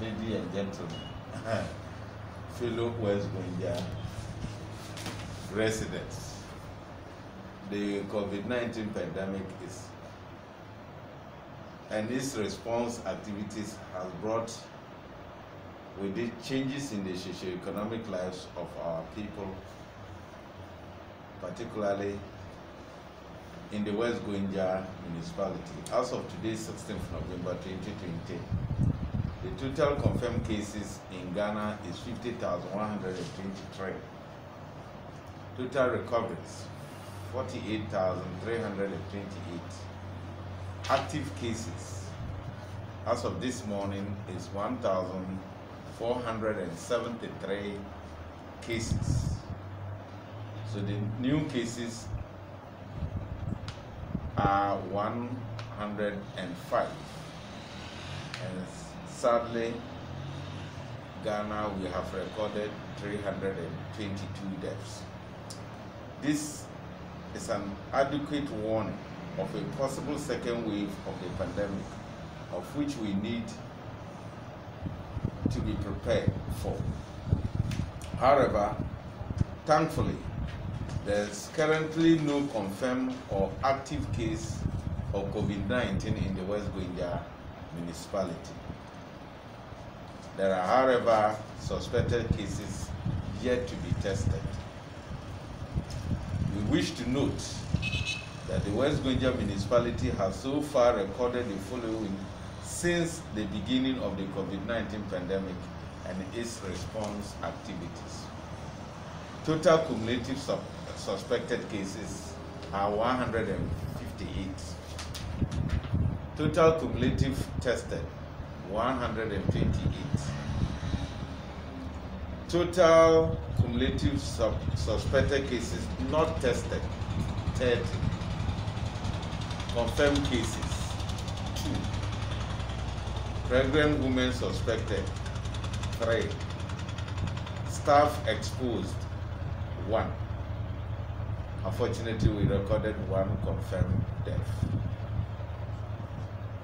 ladies and gentlemen, fellow West Gonja residents, the COVID-19 pandemic and its response activities has brought with it changes in the socio-economic lives of our people, particularly in the West Gonja municipality. As of today, 16th November 2020, the total confirmed cases in Ghana is 50,123. Total recoveries, 48,328. Active cases, as of this morning, is 1,473 cases. So the new cases are 105. And sadly, Ghana, we have recorded 322 deaths. This is an adequate warning of a possible second wave of the pandemic, of which we need to be prepared for. However, thankfully, there's currently no confirmed or active case of COVID-19 in the West Gonja municipality. There are, however, suspected cases yet to be tested. We wish to note that the West Gonja municipality has so far recorded the following since the beginning of the COVID-19 pandemic and its response activities. Total cumulative suspected cases are 158. Total cumulative tested, 128. Total cumulative suspected cases not tested, 30. Confirmed cases, 2. Pregnant women suspected, 3. Staff exposed, 1. Unfortunately, we recorded 1 confirmed death.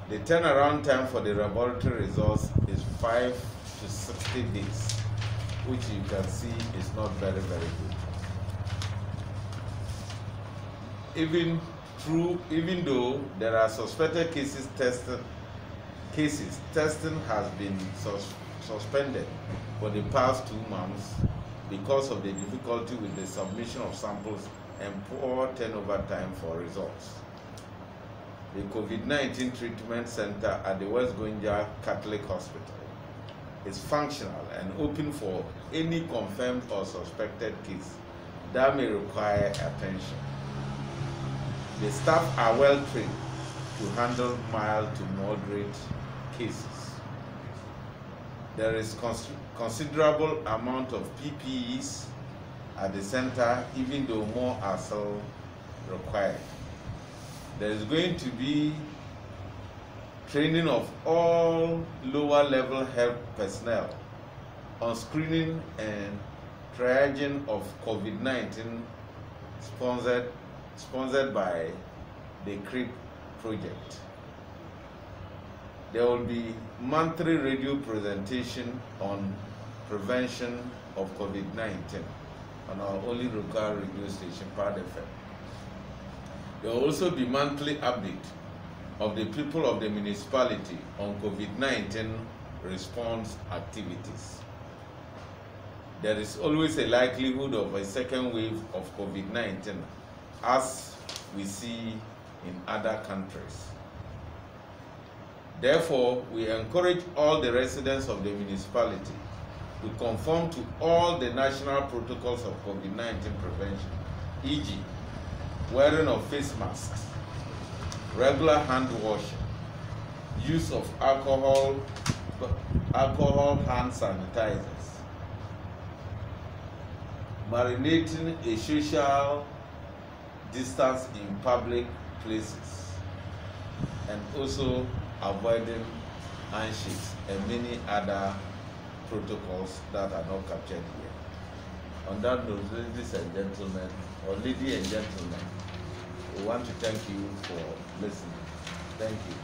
The turnaround time for the laboratory results is 5 to 60 days, which you can see is not very, very good. Even though there are suspected cases, testing has been suspended for the past 2 months because of the difficulty with the submission of samples and poor turnover time for results. The COVID-19 treatment center at the West Gonja Catholic Hospital is functional and open for any confirmed or suspected case that may require attention. The staff are well trained to handle mild to moderate cases. There is considerable amount of PPEs at the center, even though more are still required. There is going to be training of all lower level health personnel on screening and triaging of COVID-19 sponsored by the CREEP project. There will be monthly radio presentation on prevention of COVID-19 on our only local radio station, Pad FM. There will also be monthly update of the people of the municipality on COVID-19 response activities. There is always a likelihood of a second wave of COVID-19, as we see in other countries. Therefore, we encourage all the residents of the municipality to conform to all the national protocols of COVID-19 prevention, e.g., wearing of face masks, regular hand washing, use of alcohol hand sanitizers, marinating a social distance in public places, and also avoiding handshakes and many other protocols that are not captured here. On that note, ladies and gentlemen, we want to thank you for listening. Thank you.